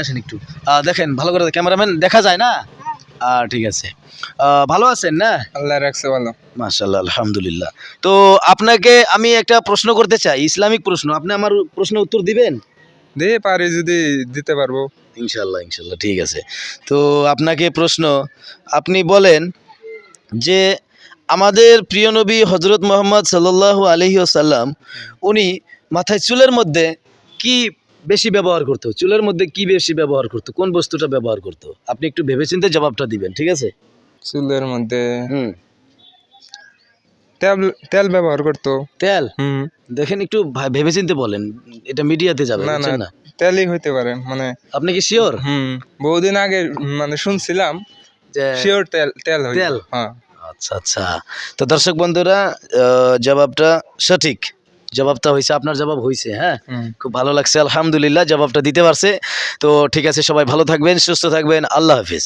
আসেন একটু দেখেন ভালো করে ক্যামেরাম্যান দেখা যায় না ঠিক আছে ভালো আছেন না আল্লাহ রাখছে ভালো। মাশাআল্লাহ আলহামদুলিল্লাহ তো আপনাকে আমি একটা প্রশ্ন করতে চাই ইসলামিক প্রশ্ন আপনি আমার প্রশ্নের উত্তর দিবেন দিয়ে পারি যদি দিতে পারবো। ইনশাআল্লাহ ইনশাআল্লাহ ঠিক আছে তো আপনাকে প্রশ্ন আপনি বলেন যে আমাদের প্রিয় নবী হযরত মুহাম্মদ সাল্লাল্লাহু আলাইহি ওয়াসাল্লাম উনি মাথায় চুলের মধ্যে কি বেশি ব্যবহার করতো চুলের মধ্যে কি বেশি ব্যবহার করতো কোন বস্তুটা ব্যবহার করতো আপনি একটু ভেবেচিন্তে জবাবটা দিবেন ঠিক আছে চুলের মধ্যে হুম তেল তেল ব্যবহার করতো। তেল হুম। দেখেন একটু ভেবেচিন্তে বলেন এটা মিডিয়াতে যাবে না না বুঝছেন না তেলই হইতে পারে মানে। আপনি কি শিওর বহুদিন আগে মানে শুনছিলাম যে শিওর তেল তেল হইতো। তেল? হ্যাঁ। আচ্ছা আচ্ছা তো দর্শক বন্ধুরা জবাবটা সঠিক জবাবটা হয়েছে আপনার জবাব হয়েছে হ্যাঁ খুব ভালো লাগছে আলহামদুলিল্লাহ জবাবটা দিতে পারছে তো ঠিক আছে সবাই ভালো থাকবেন সুস্থ থাকবেন আল্লাহ হাফিজ